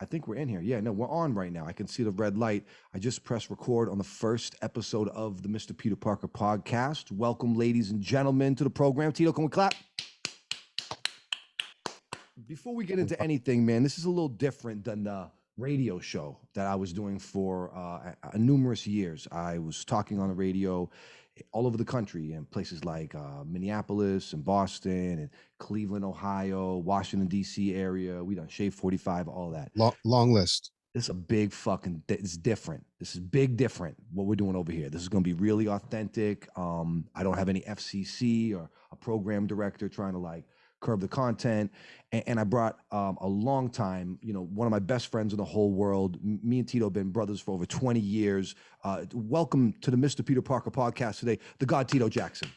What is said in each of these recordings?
I think we're in here. Yeah, no, we're on right now. I can see the red light. I just pressed record on the first episode of the Mr. Peter Parker podcast. Welcome, ladies and gentlemen, to the program. Tito, can we clap? Before we get into anything, man, this is a little different than the radio show that I was doing for numerous years. I was talking on the radio all over the country in places like Minneapolis and Boston and Cleveland, Ohio, Washington, D.C. area. We done Shave 45, all that. Long list. This is a big fucking, it's different. This is big different what we're doing over here. This is going to be really authentic. I don't have any FCC or a program director trying to like curb the content. And I brought a long time, one of my best friends in the whole world. Me and Tito have been brothers for over 20 years. Welcome to the Mr. Peter Parker podcast today, the God Tito Jaxson.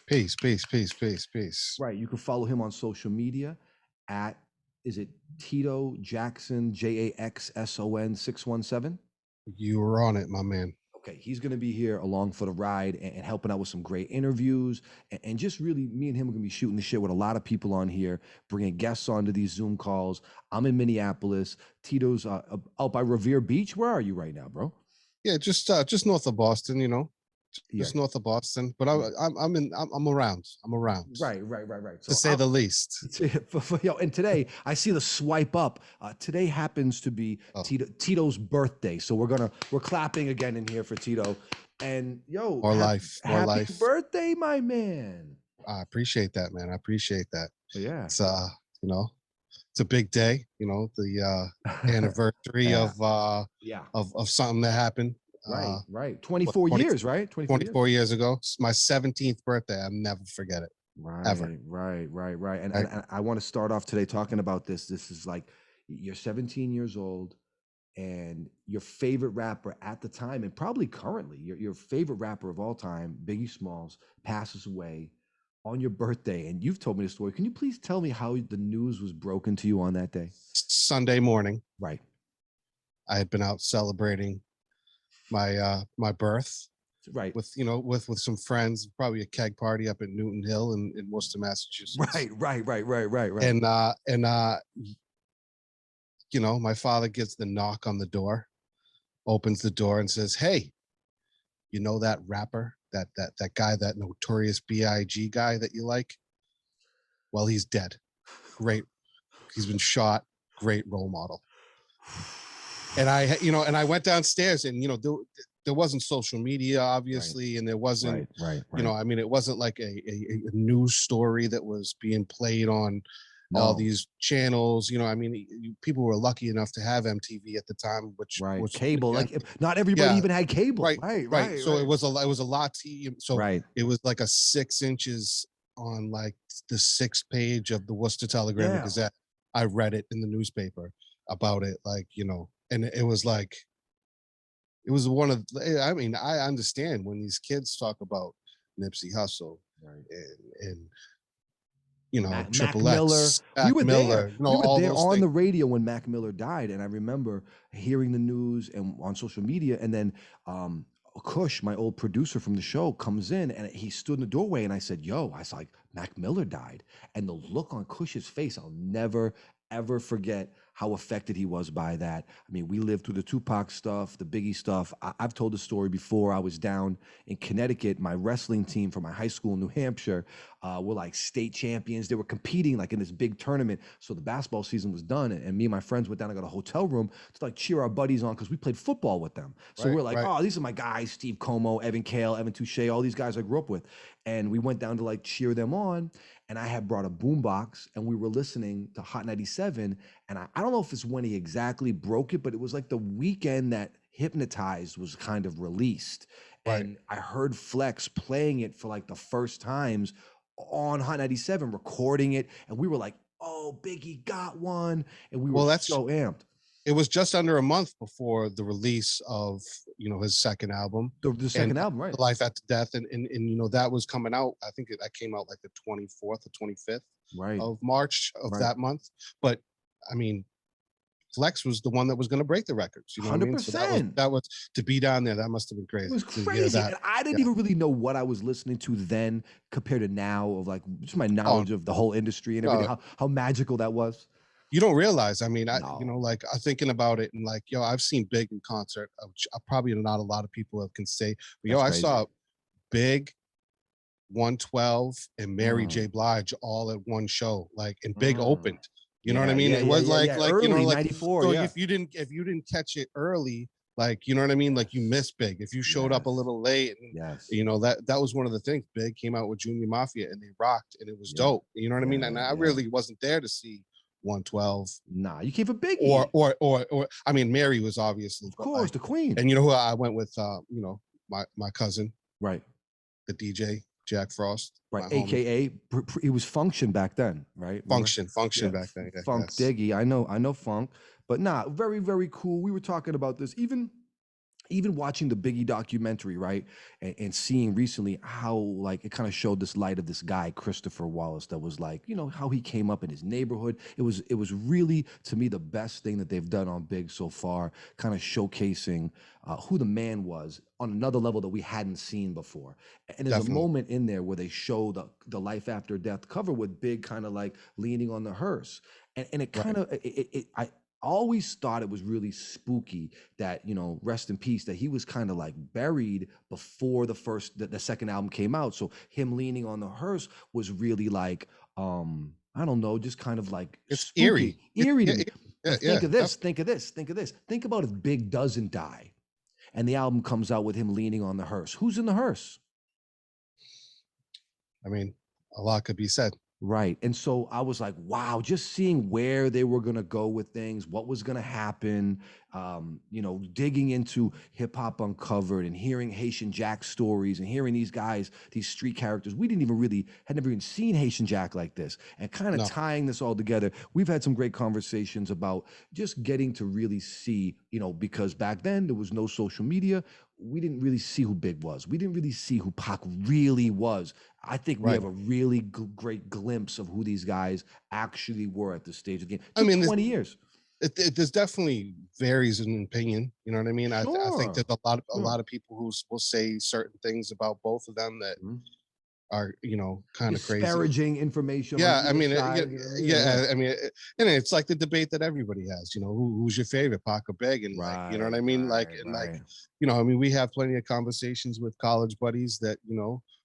Peace, peace, peace, peace, peace. Right. You can follow him on social media at, is it Tito Jaxson, Jaxson 617? You were on it, my man. Okay, he's going to be here along for the ride and helping out with some great interviews. And just really, me and him are going to be shooting the shit with a lot of people on here, bringing guests onto these Zoom calls. I'm in Minneapolis. Tito's out by Revere Beach. Where are you right now, bro? Yeah, just north of Boston, just north of Boston. But I'm around. I'm around. Right. So to say the least. And today I see the swipe up. Today happens to be Tito's birthday, so we're clapping again in here for Tito. And more life. Happy birthday, my man. I appreciate that, man. I appreciate that. Yeah. It's it's a big day. The anniversary of something that happened. Right. 24 years, right? 24 years ago. It's my 17th birthday. I'll never forget it. Right. Ever. Right. And I want to start off today talking about this. This is like, you're 17 years old and your favorite rapper at the time, and probably currently, your favorite rapper of all time, Biggie Smalls, passes away on your birthday. And you've told me the story. Can you please tell me how the news was broken to you on that day? Sunday morning. Right. I had been out celebrating my birth, right, with some friends, probably a keg party up at Newton Hill in Worcester, Massachusetts. Right. And my father gets the knock on the door, opens the door and says, "Hey, you know that rapper, that guy, that Notorious BIG guy that you like? Well, he's dead. Great, he's been shot. Great role model." And I went downstairs, and there wasn't social media, obviously, and there wasn't, it wasn't like a news story that was being played on all these channels. People were lucky enough to have MTV at the time, which was cable. Not everybody even had cable. Right. So it was a lot. It was like a 6 inches on like the 6th page of the Worcester Telegram Gazette. I read it in the newspaper about it, and it was like, it was one of, I understand when these kids talk about Nipsey Hussle, and Triple X, we were Miller, there. We were there on the radio when Mac Miller died, and I remember hearing the news and on social media, and then Kush, my old producer from the show, comes in and he stood in the doorway, and I said, "Yo," I was like, "Mac Miller died," and the look on Kush's face, I'll never ever forget how affected he was by that. I mean, we lived through the Tupac stuff, the Biggie stuff. I've told the story before. I was down in Connecticut. My wrestling team from my high school in New Hampshire were like state champions. They were competing like in this big tournament. So the basketball season was done, and me and my friends went down and got a hotel room to like cheer our buddies on because we played football with them. So we're like, oh, these are my guys, Steve Como, Evan Kale, Evan Touche, all these guys I grew up with. And we went down to like cheer them on. And I had brought a boombox, and we were listening to Hot 97. And I don't know if it's when he exactly broke it, but it was like the weekend that Hypnotized was kind of released. And I heard Flex playing it for like the first times on Hot 97, recording it. And we were like, oh, Biggie got one. And we were so amped. It was just under a month before the release of, his second album. The second album, right? Life After Death. And that was coming out. I think that came out like the 24th or 25th of March of that month. But I mean, Flex was the one that was going to break the records. 100%. So that was to be down there. That must have been crazy. It was crazy. And I didn't even really know what I was listening to then compared to now, of like just my knowledge of the whole industry and everything, how magical that was. You don't realize. I mean, No, like I'm thinking about it and like, yo, I've seen Big in concert, which probably not a lot of people can say. But yo, that's I crazy. saw Big, 112, and Mary J. Mm, Blige all at one show, like, and Big mm. opened. You know what I Yeah, mean? yeah, It yeah, was yeah, yeah. like Early like, '94. so Yeah. if you didn't catch it early, like, you know what I mean? Like, you Yes. missed Big. If you showed up a Yes. little late, and Yes. that was one of the things. Big came out with Junior Mafia and they rocked, and it was Yeah. dope. You know what I mean? And Yeah. I Yeah. really wasn't there to see 112 Nah, you came for or Biggie. I mean, Mary was obviously, Of but course, like, the Queen. and you know who I went with? My cousin, Right. the DJ Jack Frost, Right. my homie. AKA, he was Function back then, right? Remember? Function Yeah. back then. Yeah, Funk yes. Diggy. I know Funk, but nah, very, very cool. We were talking about this. Even watching the Biggie documentary, right, and seeing recently how like it kind of showed this light of this guy Christopher Wallace that was like, how he came up in his neighborhood. It was really, to me, the best thing that they've done on Big so far, kind of showcasing who the man was on another level that we hadn't seen before. And there's a Definitely. moment in there where they show the life after death cover with Big kind of like leaning on the hearse, and it kind Right. of I always thought it was really spooky that, rest in peace, that he was kind of like buried before the second album came out. So him leaning on the hearse was really like, I don't know, just kind of like It's eerie. spooky, eerie to Yeah, me. yeah, But yeah. think of this, think of this, think of this. Think about if Big doesn't die and the album comes out with him leaning on the hearse. Who's in the hearse? I mean, a lot could be said. Right. And so I was like, wow, just seeing where they were going to go with things, what was going to happen, digging into Hip Hop Uncovered and hearing Haitian Jack stories and hearing these guys, these street characters. We had never even seen Haitian Jack like this, and kind of No. tying this all together. We've had some great conversations about just getting to really see, because back then there was no social media. We didn't really see who Big was. We didn't really see who Pac really was. I think we Right. have a really great glimpse of who these guys actually were at this stage of the game. It I took mean, 20 years. there's definitely varies in opinion. You know what I mean? I think Sure. there's a Sure. lot of people who will say certain things about both of them that Mhm. are, kind of crazy. Disparaging information on Yeah, I either mean, yeah, side. Yeah. yeah. I mean, and it's like the debate that everybody has. Who's your favorite, Pac or Big, and like, you know what Right, I mean? Like, right, and like, right. I mean, we have plenty of conversations with college buddies that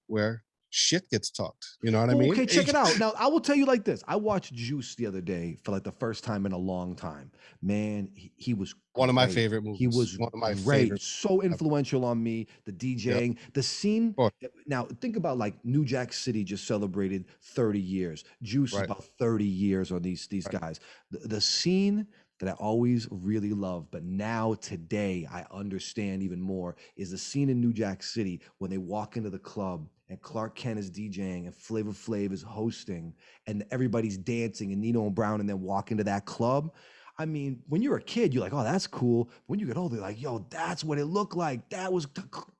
where shit gets talked. You know what I Well, mean? okay, check it out. Now, I will tell you like this. I watched Juice the other day for like the first time in a long time. Man, he was One of my great. favorite He movies. was One of my great. favorite. So influential on me. The Yep. DJing, the scene. Or Now, think about like New Jack City just celebrated 30 years. Juice is right, about 30 years on these right. guys. The scene that I always really loved, but now today I understand even more, is the scene in New Jack City when they walk into the club and Clark Kent is DJing and Flavor Flav is hosting and everybody's dancing and Nino and Brown and then walk into that club. I mean, when you're a kid, you're like, oh, that's cool. When you get older, you're like, yo, that's what it looked like. That was,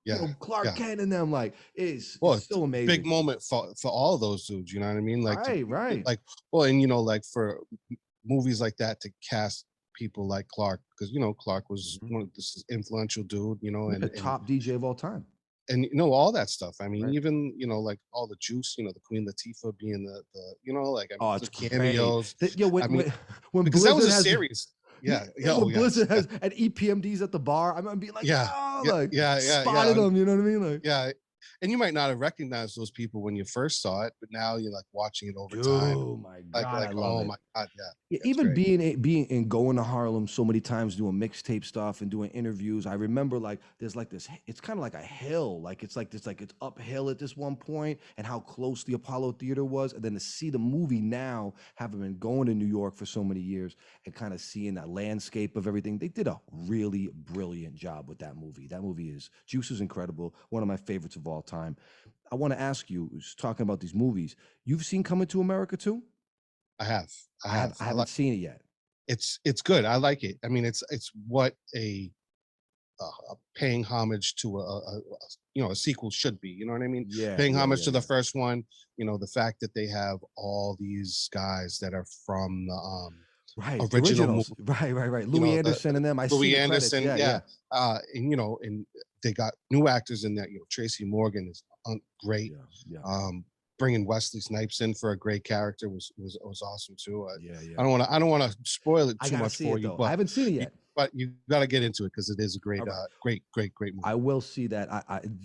Yeah, Clark yeah. Kent and them. Like, Well, it's so big amazing. moment for all those dudes. You know what I mean? Like, to Right, right. like, well, and like, for movies like that, to cast people like Clark, because Clark was Mhm. one of this influential dude. Yeah, top DJ of all time. And all that stuff. I mean, Right. even like all the juice. The Queen Latifah being the like, I mean, Oh, it's the great. cameos. Yo, I mean, when because that was Blizzard a has series. yeah, Yeah, yeah, oh when yes, Blizzard yeah, has at EPMDs at the bar, I remember being like, yeah, oh, yeah, like yeah, yeah, spotted yeah. them. You know what I mean? Like, Yeah, and you might not have recognized those people when you first saw it, but now you're like watching it over time. oh my Like, god, I love oh it. my god, yeah, Yeah, that's even great. being and going to Harlem so many times doing mixtape stuff and doing interviews. I remember like there's like this. It's kind of like a hill. Like it's like this. Like it's uphill at this one point, and how close the Apollo Theater was, and then to see the movie now, having been going to New York for so many years, and kind of seeing that landscape of everything. They did a really brilliant job with that movie. That movie is Juice is incredible. One of my favorites of all time. I want to ask you, just talking about these movies, you've seen Coming to America too? I have, I I have. have, I I haven't like. seen it yet. It's good. I like it. I mean, it's what a paying homage to a sequel should be. You know what I mean? Yeah, Paying yeah, homage yeah, to the yeah. first one. The fact that they have all these guys that are from the Right, the original originals. movie. Right, right, right. Louis Anderson and them. I see Louis the credits. Anderson, Yeah, yeah, yeah. and they got new actors in that. Tracy Morgan is great. Yeah, yeah. Um, bringing Wesley Snipes in for a great character was awesome too. Yeah, I yeah. don't want to spoil it I too gotta much see for it you, though. I haven't seen it you, yet. but you got to get into it because it is a All great, right. great movie. I will see that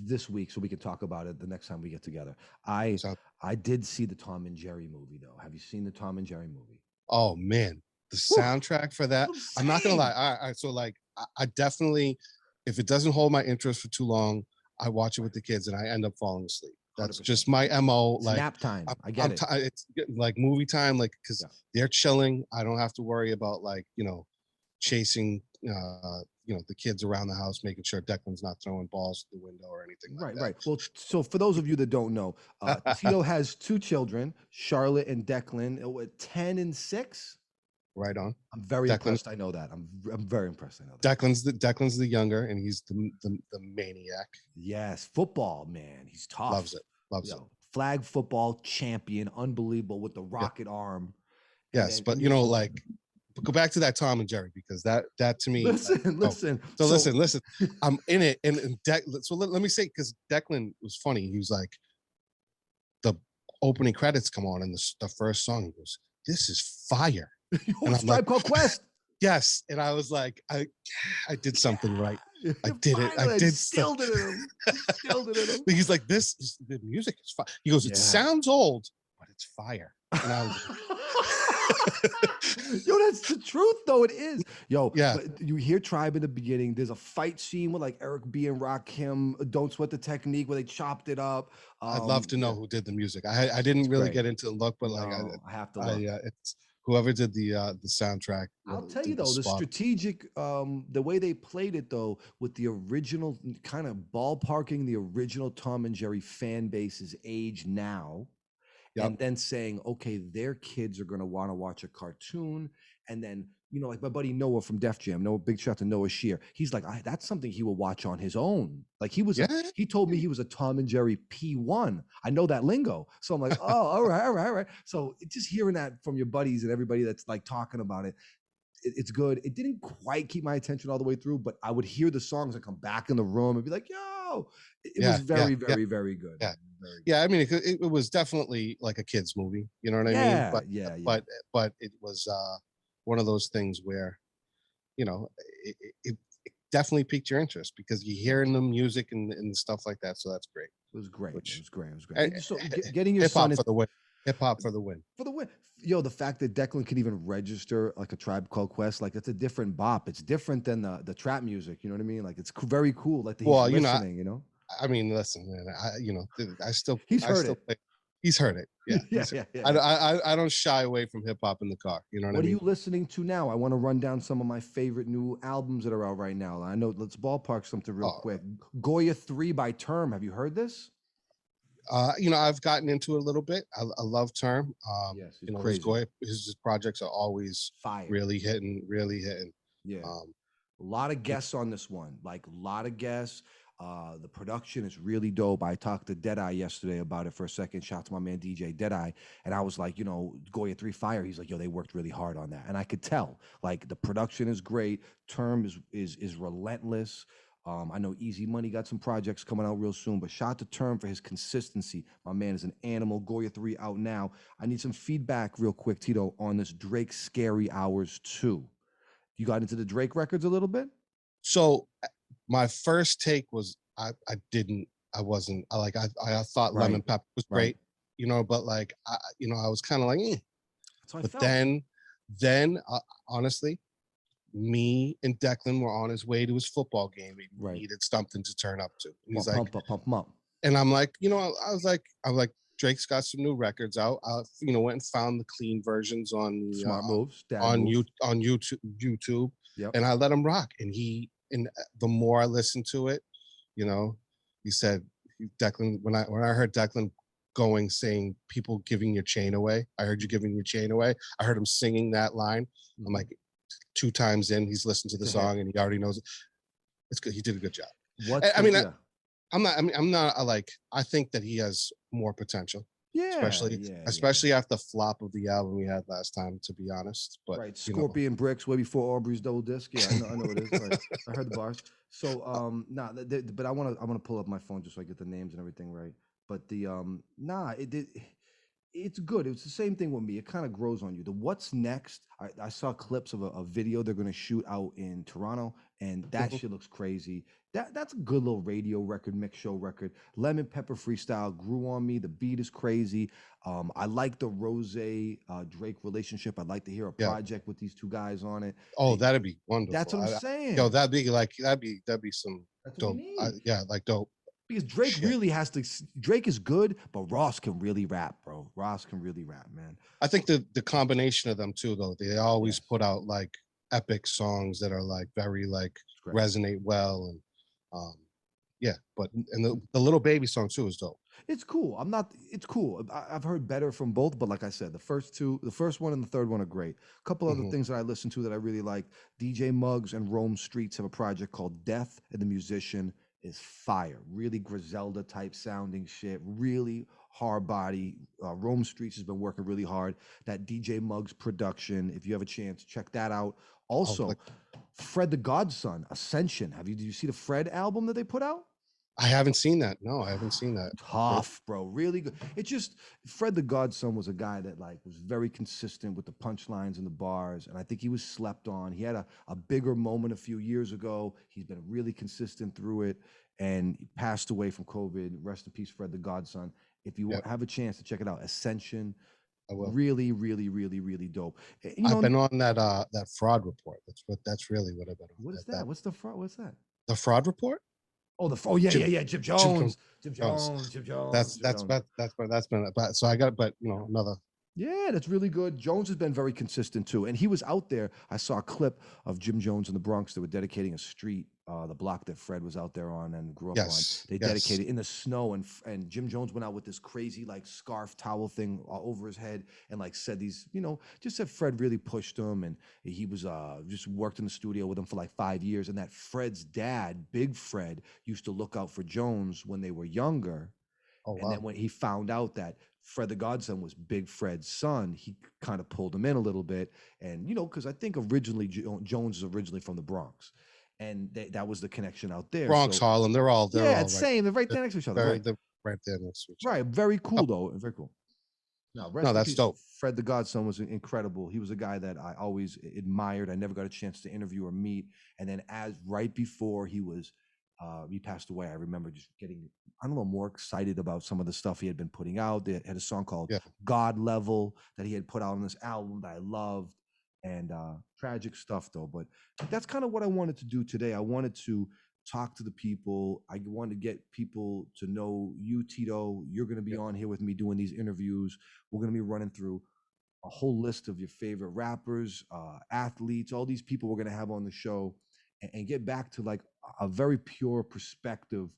this week so we can talk about it the next time we get together. I So, I did see the Tom and Jerry movie though. Have you seen the Tom and Jerry movie? oh man, the Whew, soundtrack for that. I'm not gonna lie. insane. So like, I definitely, if it doesn't hold my interest for too long, I watch it with the kids and I end up falling asleep. That's 100%. just my mo. It's Like, nap time. I get I'm it. it's like movie time. Like, because Yeah. they're chilling. I don't have to worry about like chasing the kids around the house, making sure Declan's not throwing balls through the window or anything like Right, that. right. Well, so for those of you that don't know, Tito has two children, Charlotte and Declan, 10 and 6. Right on. I'm very Declan impressed. I know that. I'm very impressed. I know that. Declan's the younger, and he's the maniac. Yes, football, man. He's Loves tough. it. Loves it. Flag football champion, unbelievable with the Yeah. rocket arm. And Yes, then but like, go back to that Tom and Jerry because that to me. listen. So So listen. I'm in it, and so let me say because Declan was funny. He was like, the opening credits come on, and the first song he goes, "This is fire," and I'm like, Tribe Called Quest. yes, and I was like, I did something right. I did it. I Finally, did Stilled it in him. Stilled it in him. He's like, the music is fire. He goes, it sounds old, but it's fire. And I was Yo, that's the truth, though. It is. Yo, yeah. But you hear Tribe in the beginning. There's a fight scene with like Eric B and Rakim, Don't Sweat the Technique, where they chopped it up. I'd love to know who did the music. I didn't really get into the look, but like I have to look. it's whoever did the soundtrack. I'll tell you though, the strategic, the way they played it though, with the original kind of ballparking the original Tom and Jerry fan base's age now. Yep. And then saying, okay, their kids are going to want to watch a cartoon. And then, like my buddy Noah from Def Jam, big shout to Noah Shear. He's like, that's something he will watch on his own. Like he told me he was a Tom and Jerry P1. I know that lingo. So I'm like, oh, all right. So just hearing that from your buddies and everybody that's like talking about it, it's good. It didn't quite keep my attention all the way through, but I would hear the songs and come back in the room and be like, yo, it was very, very, very good. Yeah. Yeah, I mean, it was definitely like a kid's movie. You know what I mean? But it was one of those things where, it definitely piqued your interest because you're hearing the music and stuff like that. So that's great. It was great. It was great. So getting your son for the win. Hip hop for the win. For the win. Yo, the fact that Declan could even register like a Tribe Called Quest, like it's a different bop. It's different than the trap music. You know what I mean? Like it's very cool. Like he's listening. I mean, listen, man. He's heard it. He's heard it. Yeah. I don't shy away from hip hop in the car. You know what I mean? What are you listening to now? I want to run down some of my favorite new albums that are out right now. I know. Let's ballpark something real quick. Goya 3 by Term. Have you heard this? I've gotten into it a little bit. I love Term. Yes, he's crazy. His projects are always fire, really hitting. Yeah, a lot of guests on this one. Like a lot of guests. The production is really dope. I talked to Deadeye yesterday about it for a second. Shout out to my man DJ Deadeye, and I was like, Goya 3 fire. He's like, yo, they worked really hard on that, and I could tell. Like the production is great. Term is relentless. I know Easy Money got some projects coming out real soon, but shout out to Term for his consistency. My man is an animal. Goya 3 out now. I need some feedback real quick, Tito, on this Drake Scary Hours 2. You got into the Drake records a little bit? So my first take was I thought Lemon Pepper was great, but like I was kind of like, eh. But then honestly, me and Declan were on his way to his football game. He needed something to turn up to. And he's like, pump him up. And I'm like, I was like, Drake's got some new records out. I, went and found the clean versions on Smart Moves on YouTube. Yep. And I let him rock. And the more I listened to it, he said, Declan, when I heard Declan saying people giving your chain away, I heard you giving your chain away. I heard him singing that line. I'm like, 2 times in, he's listened to the song and he already knows it. It's good. He did a good job. I think that he has more potential. Yeah. Especially after the flop of the album we had last time, to be honest. But Scorpion Bricks, way before Aubrey's double disc. Yeah, I know it is. Right. I heard the bars. So but I want to pull up my phone just so I get the names and everything right. But the nah, it's good. It's the same thing with me. It kind of grows on you. The what's next? I saw clips of a video they're going to shoot out in Toronto, and that Mhm. shit looks crazy. That's a good little radio record, mix show record. Lemon Pepper Freestyle grew on me. The beat is crazy. I like the Rose Drake relationship. I'd like to hear a Yeah. project with these two guys on it. Oh, They, that'd be that's wonderful. what I'm Yo, saying. that'd be some That's what we dope. need. Yeah, like dope Because Drake shit. really has to. Drake is good, but Ross can really rap, bro. Ross can really rap, man. I think the combination of them too, though, they always Yes, put out like epic songs that are like very like it's great. resonate well and um yeah, but and the little baby song too is dope. It's cool. I'm not. It's cool. I've heard better from both, but like I said, the first two, the first one and the third one are great. A couple other Hmm. things that I listen to that I really like. DJ Muggs and Rome Streets have a project called Death and the Musician is fire. Really Griselda type sounding shit. Really hard body. Rome Streets has been working really hard. That DJ Muggs production. If you have a chance, check that out. Oh, Also, like Fred the Godson, Ascension. Did you see the Fred album that they put out? I haven't seen that. No, I haven't seen that. Okay. Tough, bro. Really good. It's just Fred the Godson was a guy that like was very consistent with the punchlines and the bars, and I think he was slept on. He had a bigger moment a few years ago. He's been really consistent through it, and he passed away from COVID. Rest in peace, Fred the Godson. If you Yep, have a chance to check it out, Ascension, I will. really, really, really, really dope. You I've know, been on that fraud report. That's really what I've been on. what is That that? What's the front? What's that? the fraud report? Oh yeah, Jim yeah, yeah. Jim Jim Jones. Jones, Jim Jones. Jones, Jim Jones, That's Jim that's Jones. that's been but so I got but another. Yeah, that's really good. Jones has been very consistent too. And he was out there. I saw a clip of Jim Jones in the Bronx. They were dedicating a street, the block that Fred was out there on and grew up on. Yes, They yes. dedicated in the snow, and Jim Jones went out with this crazy like scarf towel thing over his head and like said these, just said Fred really pushed him, and he was just worked in the studio with him for like 5 years. And that Fred's dad, Big Fred, used to look out for Jones when they were younger, Oh and then wow. when he found out that Fred the Godson was Big Fred's son, he kind of pulled him in a little bit. And, because I think originally Jones is originally from the Bronx, and that was the connection out there. Bronx, So, Harlem, they're yeah, all it's right. same. They're right They're, there next to each other. they're Right. they're right there next to each other. Right. Very Oh, cool, though. Very cool. Now, no, rest in that's peace. dope. Fred the Godson was incredible. He was a guy that I always admired. I never got a chance to interview or meet. And then, as right before he passed away, I remember just getting, I don't know, more excited about some of the stuff he had been putting out. They had a song called Yeah. God Level that he had put out on this album that I loved. And tragic stuff, though. But that's kind of what I wanted to do today. I wanted to talk to the people. I wanted to get people to know you, Tito. You're going to be Yeah. on here with me doing these interviews. We're going to be running through a whole list of your favorite rappers, athletes, all these people we're going to have on the show, and get back to like a very pure perspective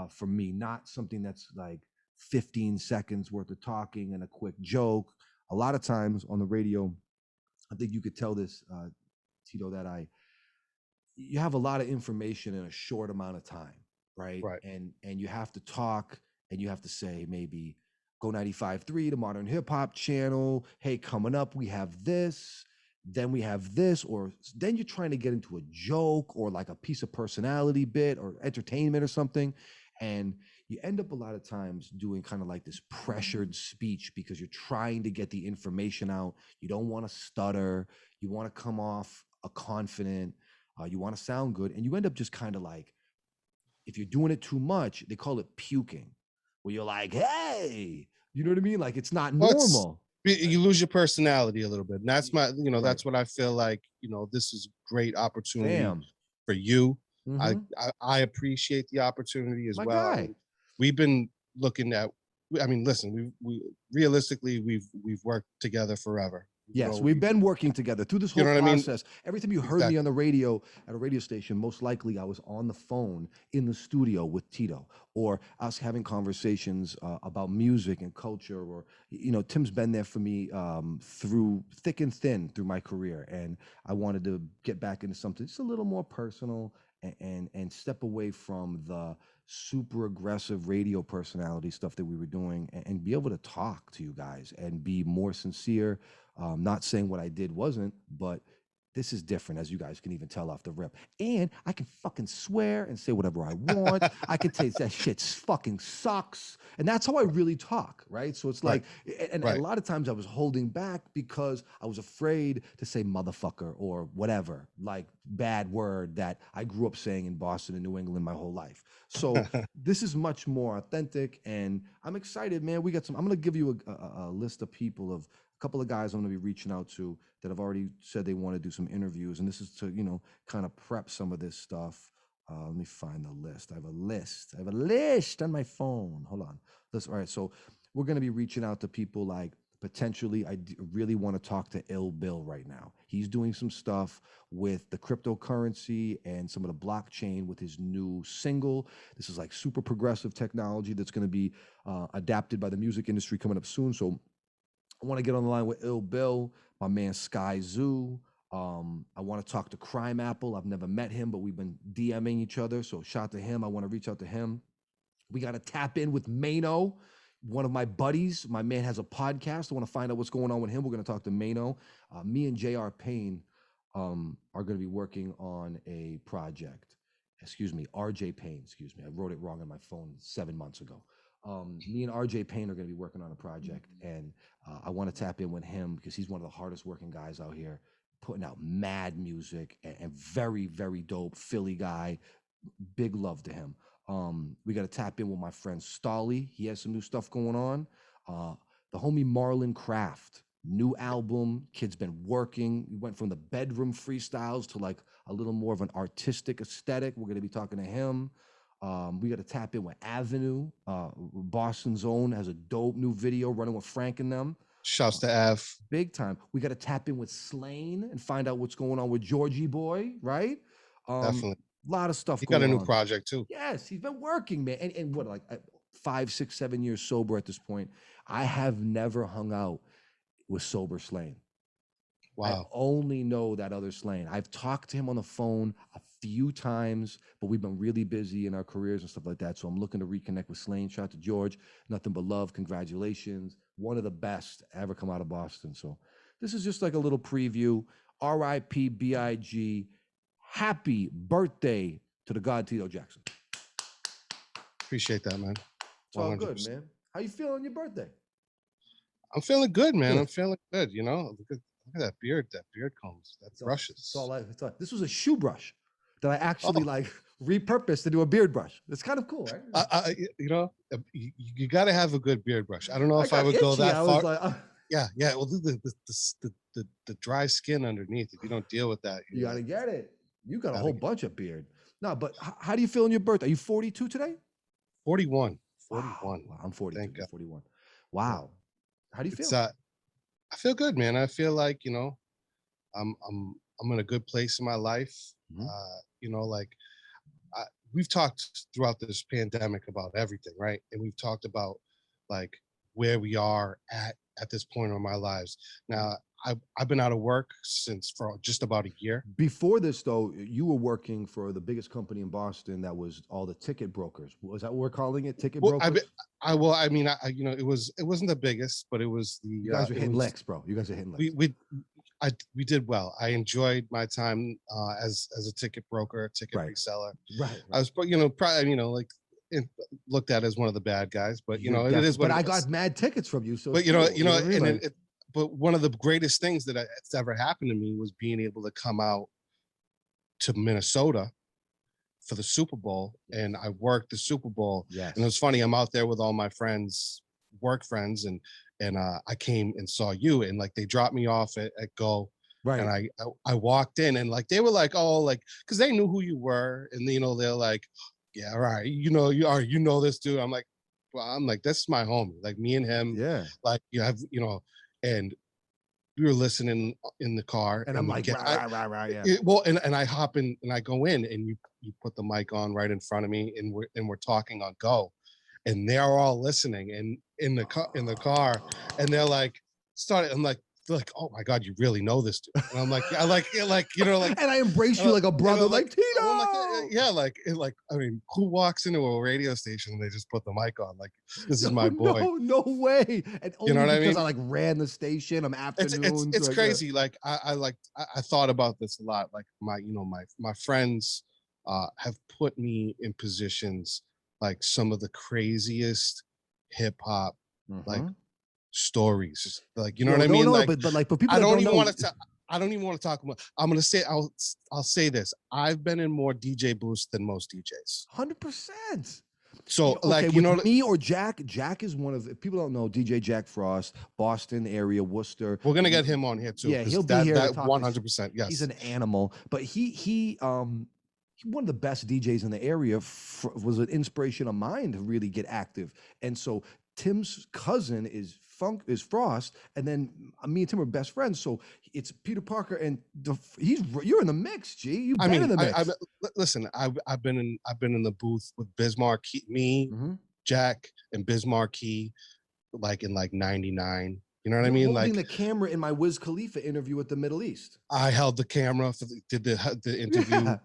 for me, not something that's like 15 seconds worth of talking and a quick joke. A lot of times on the radio, I think you could tell this, Tito, that you have a lot of information in a short amount of time, right? Right. And you have to talk, and you have to say maybe Go 95.3, the Modern Hip Hop channel. Hey, coming up, we have this. Then we have this, or then you're trying to get into a joke or like a piece of personality bit or entertainment or something. And you end up a lot of times doing kind of like this pressured speech because you're trying to get the information out. You don't want to stutter. You want to come off a confident. You want to sound good, and you end up just kind of like, if you're doing it too much, they call it puking, where you're like, hey, you know what I mean? Like it's not Well, it's normal. you lose your personality a little bit. And that's Right. that's what I feel like, this is great opportunity Bam. for you. I, Mm-hmm. I appreciate the opportunity as My well. I guy. mean, we've been looking at I mean, listen, we realistically we've worked together forever. Yes, we've been working together through this You whole know what I mean? process. Every time you heard me on Exactly. the radio at a radio station, most likely I was on the phone in the studio with Tito, or us having conversations about music and culture. Or, Tim's been there for me through thick and thin through my career, and I wanted to get back into something just a little more personal and step away from the super aggressive radio personality stuff that we were doing, and be able to talk to you guys and be more sincere. Not saying what I did wasn't, but this is different, as you guys can even tell off the rip. And I can fucking swear and say whatever I want. I can say that shit fucking sucks. And that's how I really talk, right? So it's Right. like, and a Right. lot of times I was holding back because I was afraid to say motherfucker or whatever, like bad word that I grew up saying in Boston and New England my whole life. So this is much more authentic, and I'm excited, man. We got some, I'm going to give you a list of people of a couple of guys I'm going to be reaching out to that have already said they want to do some interviews, and this is to kind of prep some of this stuff. Let me find the list. I have a list. I have a list on my phone. Hold on. All right. So we're going to be reaching out to people like potentially. Really want to talk to Ill Bill right now. He's doing some stuff with the cryptocurrency and some of the blockchain with his new single. This is like super progressive technology that's going to be adapted by the music industry coming up soon. So I want to get on the line with Ill Bill, my man Sky Zoo. I want to talk to Crime Apple. I've never met him, but we've been DMing each other. So shout to him. I want to reach out to him. We got to tap in with Mano, one of my buddies. My man has a podcast. I want to find out what's going on with him. We're going to talk to Mano. Me and JR Payne are going to be working on a project. Excuse me, RJ Payne. Excuse me. I wrote it wrong on my phone 7 months ago. Me and RJ Payne are going to be working on a project, and I want to tap in with him because he's one of the hardest working guys out here, putting out mad music and very, very dope Philly guy. Big love to him. We got to tap in with my friend Stolly. He has some new stuff going on. The homie Marlon Craft, new album. Kid's been working. We went from the bedroom freestyles to like a little more of an artistic aesthetic. We're going to be talking to him. We got to tap in with Avenue. Boston's Own has a dope new video running with Frank and them. Shouts to Av. Big time. We got to tap in with Slain and find out what's going on with Georgie Boy, right? Definitely. A lot of stuff He going got a new on. project too. Yes, he's been working, man. And what, like 5, 6, 7 years sober at this point. I have never hung out with sober Slain. I Wow. only know that other Slain. I've talked to him on the phone a few times, but we've been really busy in our careers and stuff like that. So I'm looking to reconnect with Slain. Shout out to George. Nothing but love. Congratulations. One of the best ever come out of Boston. So this is just like a little preview. R.I.P. BIG. Happy birthday to the God Tito Jaxson. Appreciate that, man. It's all good, man. How you feeling on your birthday? I'm feeling good, man. Good. I'm feeling good. You know, look at that beard combs, that brushes. It's all this was a shoe brush that I actually like repurposed to do a beard brush. It's kind of cool, right? You know, you got to have a good beard brush. I don't know if I would go that far. Was like, yeah. Well, the dry skin underneath. If you don't deal with that, you got to get it. You got a whole bunch of beard. No, but how do you feel on your birthday? Are you 42 today? 41. Wow, I'm 42. 41. Wow. How do you feel? I feel good, man. I feel like, you know, I'm in a good place in my life. Mm-hmm. You know, like we've talked throughout this pandemic about everything, right? And we've talked about like where we are at this point in my lives. Now, I've been out of work for just about a year. Before this, though, you were working for the biggest company in Boston that was all the ticket brokers. Was that what we're calling it? Ticket brokers? I mean, you know, it wasn't the biggest, but it was the. You guys were hitting licks, bro. You guys are hitting licks. We did well. I enjoyed my time as a ticket broker, ticket reseller. Right. I was, you know, probably, you know, like looked at as one of the bad guys, but you know, it is. But I got mad tickets from you, so. But you know, and but one of the greatest things that's ever happened to me was being able to come out to Minnesota for the Super Bowl, and I worked the Super Bowl. Yes. And it was funny. I'm out there with all my friends, work friends, and I came and saw you, and like they dropped me off at Go. Right. And I walked in, and like they were like, oh, like, because they knew who you were, and you know, they're like, yeah, right, you know, you know this dude. I'm like, well, I'm like, this is my homie, like me and him. Yeah. Like you have, you know, and we were listening in the car, and I'm like, yeah. Well, and I hop in and I go in, and you put the mic on right in front of me, and we're talking on Go, and they're all listening and in the car, and they're like, I'm like they're like, oh my God, you really know this dude. And I'm like, yeah, like, you know, like, And I embrace you like a brother, like Tito. well, yeah, like, I mean, who walks into a radio station and they just put the mic on? Like, this is my boy. No way. And You know only what I because mean? I like ran the station. I'm afternoons. It's like, yeah. crazy. Like, I thought about this a lot. Like my friends have put me in positions like some of the craziest hip hop like Mhm. stories. Like, you know Yo, what I no, mean? no, Like, but like for people I that don't don't even know, want to. I don't even want to talk about. I'm gonna say. I'll say this. I've been in more DJ booths than most DJs. 100%. So, Okay, like, you know, with me or Jack. Jack is one of, if people don't know, DJ Jack Frost, Boston area, Worcester. we're gonna get him on here too, Yeah, because he'll be here to that talk his. 100%. He's Yes. an animal, but he one of the best DJs in the area, was an inspiration of mine to really get active. And so Tim's cousin is Frost, and then me and Tim are best friends. So it's Peter Parker, and you're in the mix, G. You've been in the mix. Listen. I've been in the booth with Bismarck, me, Mhm. Jack, and Bismarck, like in like '99. You know what I You're mean? holding Like, the camera in my Wiz Khalifa interview with the Middle East. I held the camera for did the interview,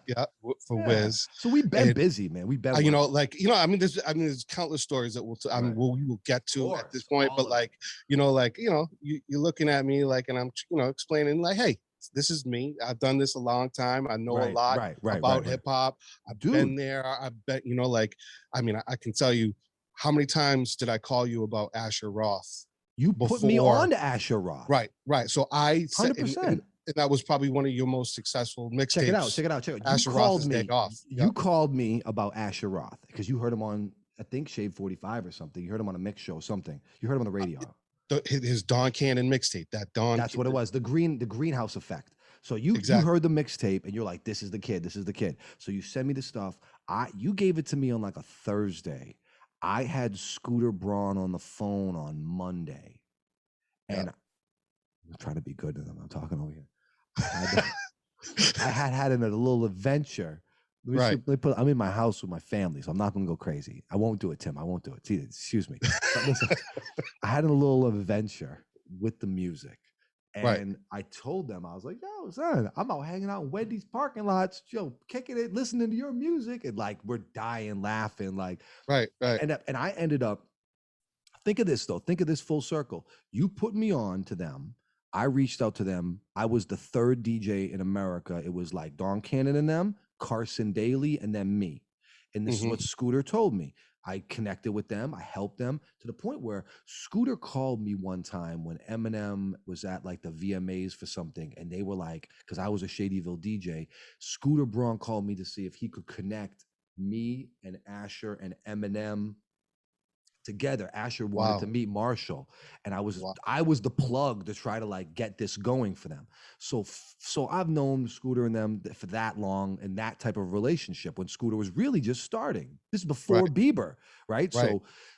Yeah. for Wiz, So we've been and busy, man. We've been you know, working. like, you know, there's countless stories that Right. we will get to at this Course, point, all but of it. like, you're looking at me like, and I'm, explaining like, hey, this is me. I've done this a long time. I know a Right, lot right, right, about right. hip hop. I've been Dude, there. I bet, like, I mean, I can tell you how many times did I call you about Asher Roth you put me on before? to Asher Roth. Right. So I said, 100%. and that was probably one of your most successful Check it out. mixtapes. Check it out. Check it out. Asher Roth's Day Off. You called me about Asher Roth because you heard him on, I think, Shade 45 or something. You heard him on a mix show or something. You heard him on the radio. His Don Cannon mixtape. That's what it was. The greenhouse effect. So you Exactly. heard the mixtape and you're like, this is the kid. This is the kid. So you send me the stuff. You gave it to me on like a Thursday. I had Scooter Braun on the phone on Monday. And I'm trying to be good to them. I'm talking over here. I had a little adventure. I'm in my house with my family, so I'm not going to go crazy. I won't do it, Tim. I won't do it. Excuse me. But listen, I had a little adventure with the music. And I told them, I was like, yo, son, I'm out hanging out in Wendy's parking lots, kicking it, listening to your music. And like, we're dying laughing. Like, right. And I ended up, think of this though. Think of this full circle. You put me on to them. I reached out to them. I was the third DJ in America. It was like Don Cannon and them, Carson Daly, and then me. And this is what Scooter told me. I connected with them. I helped them to the point where Scooter called me one time when Eminem was at like the VMAs for something. And they were like, because I was a Shadyville DJ, Scooter Braun called me to see if he could connect me and Asher and Eminem together. Asher wanted to meet Marshall, and I was the plug to try to like get this going for them. So I've known Scooter and them for that long, and that type of relationship when Scooter was really just starting. This is before Bieber, right?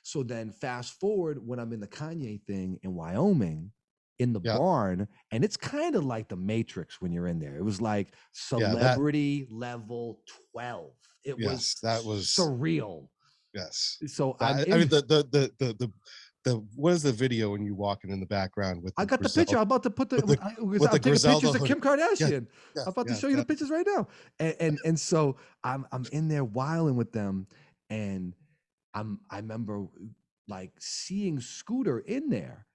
So then fast forward when I'm in the Kanye thing in Wyoming, in the barn, and it's kind of like the Matrix when you're in there. It was like celebrity level 12. It was surreal. Yes. So I mean the what is the video when you walking in the background with? I got the picture. I'm about to put I'm taking pictures of Kim Kardashian. I'm about to show you the pictures right now. And so I'm in there whiling with them, and I remember like seeing Scooter in there,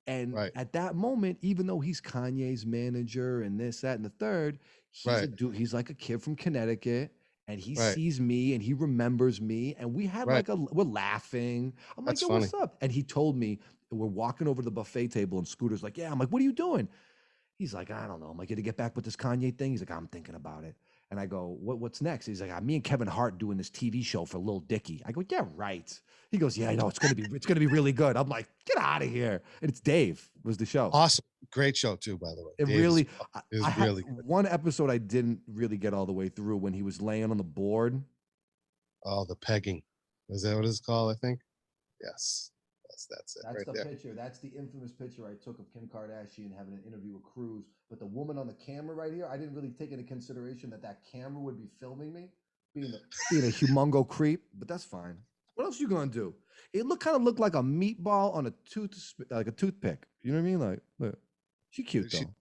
and at that moment, even though he's Kanye's manager and this, that, and the third, he's a dude. He's like a kid from Connecticut. And he sees me and he remembers me. And we had we're laughing. I'm like, yo, what's up? And he told me, we're walking over to the buffet table and Scooter's like, yeah. I'm like, what are you doing? He's like, I don't know. I'm like, you to get back with this Kanye thing? He's like, I'm thinking about it. And I go, what's next? He's like, me and Kevin Hart doing this TV show for Lil Dicky. I go, yeah, right. He goes, yeah, I know. It's gonna be really good. I'm like, get out of here. And it's Dave was the show. Awesome. Great show too, by the way. It really is really good. One episode I didn't really get all the way through when he was laying on the board. Oh, the pegging. Is that what it's called? I think. Yes. That's it. That's right the there. picture. That's the infamous picture I took of Kim Kardashian having an interview with Cruz. But the woman on the camera right here, I didn't really take into consideration that camera would be filming me, being a humongo creep. But that's fine. What else you gonna do? It kind of looked like a meatball on a toothpick. You know what I mean? Like, look. She cute She though.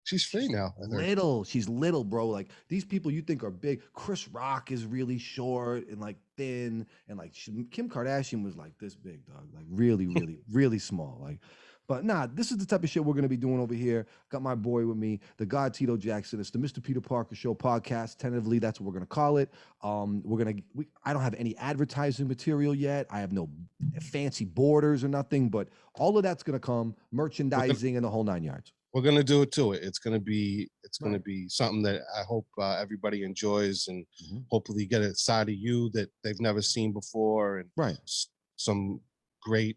she's free now. I heard. Little. She's little, bro. Like these people you think are big. Chris Rock is really short and like thin, and like Kim Kardashian was like this big, dog. Like really, really, really small. Like, but nah, this is the type of shit we're gonna be doing over here. Got my boy with me, the God Tito Jaxson. It's the Mr. Peter Parker Show podcast. Tentatively, that's what we're gonna call it. I don't have any advertising material yet. I have no fancy borders or nothing, but all of that's gonna come. Merchandising and the whole 9 yards. We're gonna do it to it. It's gonna be Right. something that I hope everybody enjoys, and Mhm. hopefully get a side of you that they've never seen before, and Right. some great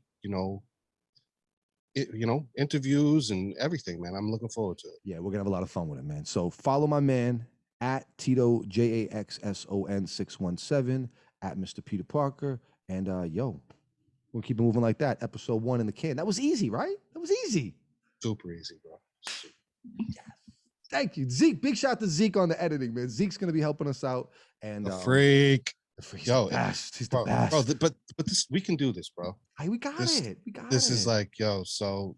interviews and everything, man. I'm looking forward to it. Yeah, we're gonna have a lot of fun with it, man. So follow my man at Tito Jaxson 617 at Mr. Peter Parker. And we'll keep it moving like that. Episode 1 in the can. That was easy, right? That was easy. Super easy, bro. Yes. Thank you. Zeke. Big shout to Zeke on the editing, man. Zeke's gonna be helping us out. And A freak. he's Yo, the best. He's the bro, best. but this, we can do this, bro. Hey, we got This it. We got this is it. like, yo, so